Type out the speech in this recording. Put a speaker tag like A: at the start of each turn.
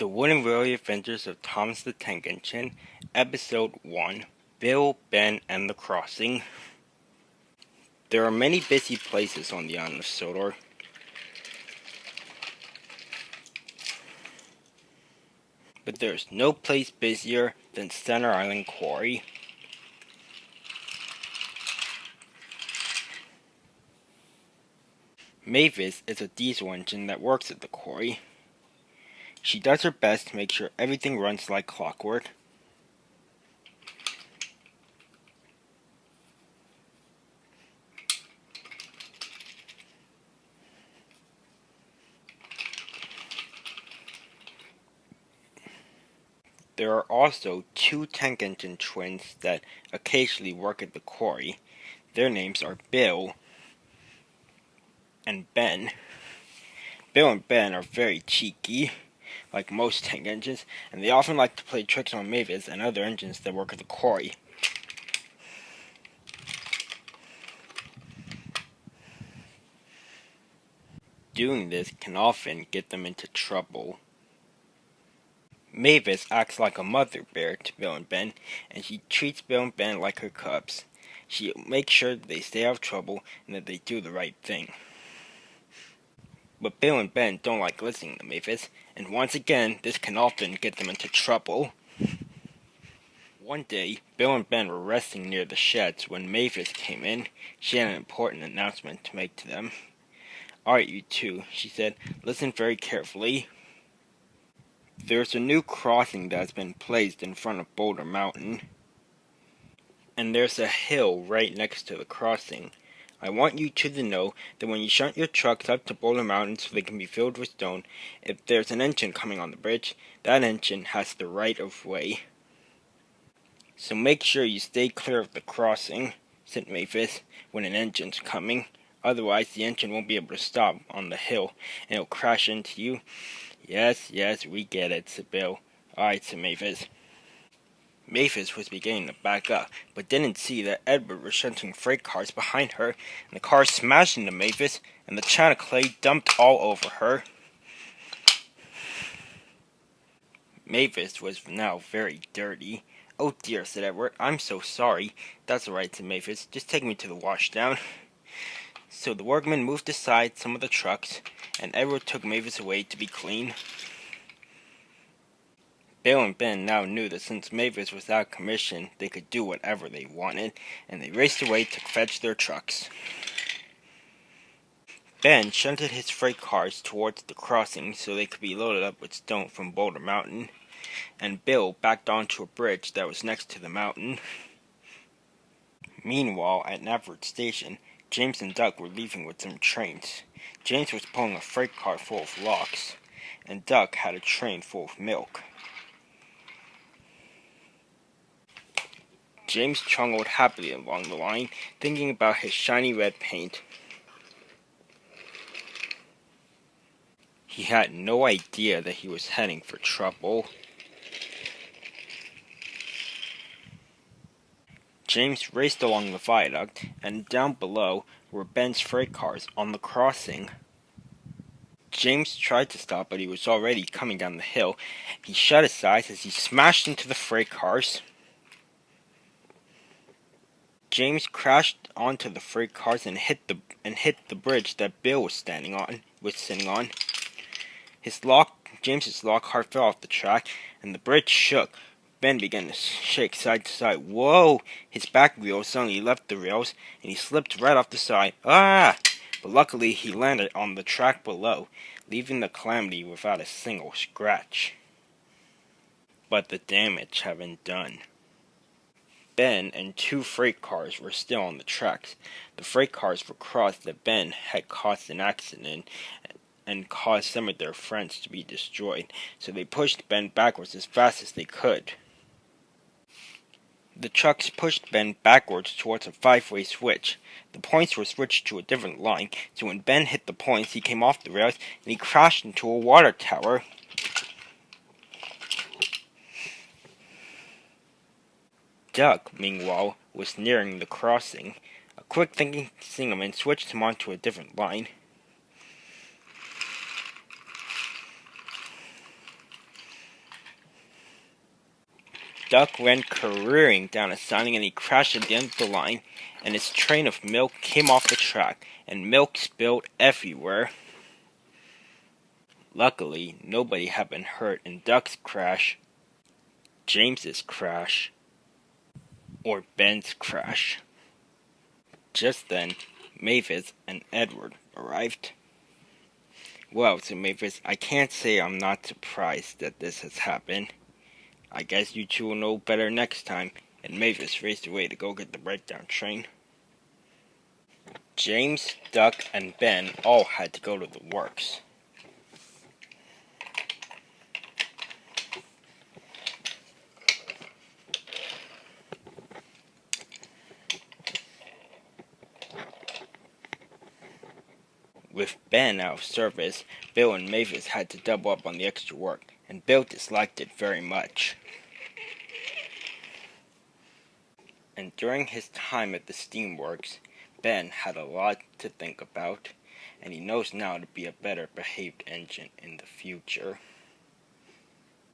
A: The Wooden Railway Adventures of Thomas the Tank Engine, Episode 1, Bill, Ben, and the Crossing. There are many busy places on the island of Sodor. But there is no place busier than Center Island Quarry. Mavis is a diesel engine that works at the quarry. She does her best to make sure everything runs like clockwork. There are also two tank engine twins that occasionally work at the quarry. Their names are Bill and Ben. Bill and Ben are very cheeky, like most tank engines, and they often like to play tricks on Mavis and other engines that work at the quarry. Doing this can often get them into trouble. Mavis acts like a mother bear to Bill and Ben, and she treats Bill and Ben like her cubs. She makes sure that they stay out of trouble and that they do the right thing. But Bill and Ben don't like listening to Mavis, and once again, this can often get them into trouble. One day, Bill and Ben were resting near the sheds when Mavis came in. She had an important announcement to make to them. "Alright, you two," she said, "listen very carefully. There's a new crossing that has been placed in front of Boulder Mountain, and there's a hill right next to the crossing. I want you two to know that when you shunt your trucks up to Boulder Mountain so they can be filled with stone, if there's an engine coming on the bridge, that engine has the right of way. So make sure you stay clear of the crossing," said Mavis, "when an engine's coming. Otherwise, the engine won't be able to stop on the hill, and it'll crash into you." Yes, we get it," said Bill. "Alright," said Mavis. Mavis was beginning to back up, but didn't see that Edward was shunting freight cars behind her, and the cars smashed into Mavis, and the china clay dumped all over her. Mavis was now very dirty. "Oh dear," said Edward, "I'm so sorry." "That's alright," said Mavis. "Just take me to the washdown." So the workmen moved aside some of the trucks, and Edward took Mavis away to be clean. Bill and Ben now knew that since Mavis was out of commission, they could do whatever they wanted, and they raced away to fetch their trucks. Ben shunted his freight cars towards the crossing so they could be loaded up with stone from Boulder Mountain, and Bill backed onto a bridge that was next to the mountain. Meanwhile, at Navford Station, James and Duck were leaving with some trains. James was pulling a freight car full of logs, and Duck had a train full of milk. James trundled happily along the line, thinking about his shiny red paint. He had no idea that he was heading for trouble. James raced along the viaduct, and down below were Ben's freight cars on the crossing. James tried to stop, but he was already coming down the hill. He shut his eyes as he smashed into the freight cars. James crashed onto the freight cars and hit the bridge that Bill was sitting on. James's log car fell off the track, and the bridge shook. Ben began to shake side to side. Whoa! His back wheel suddenly left the rails, and he slipped right off the side. Ah! But luckily he landed on the track below, leaving the Calamity without a single scratch. But the damage had been done. Ben and two freight cars were still on the tracks. The freight cars were crossed that Ben had caused an accident and caused some of their friends to be destroyed, so they pushed Ben backwards as fast as they could. The trucks pushed Ben backwards towards a five-way switch. The points were switched to a different line, so when Ben hit the points, he came off the rails and he crashed into a water tower. Duck, meanwhile, was nearing the crossing. A quick-thinking signalman switched him onto a different line. Duck ran careering down a siding and he crashed at the end of the line, and his train of milk came off the track, and milk spilled everywhere. Luckily, nobody had been hurt in Duck's crash, James's crash, or Ben's crash. Just then, Mavis and Edward arrived. Well, said Mavis, I can't say I'm not surprised that this has happened. I guess you two will know better next time, and Mavis raced away to go get the breakdown train. James, Duck, and Ben all had to go to the works. With Ben out of service, Bill and Mavis had to double up on the extra work, and Bill disliked it very much. And during his time at the steamworks, Ben had a lot to think about, and he knows now to be a better behaved engine in the future.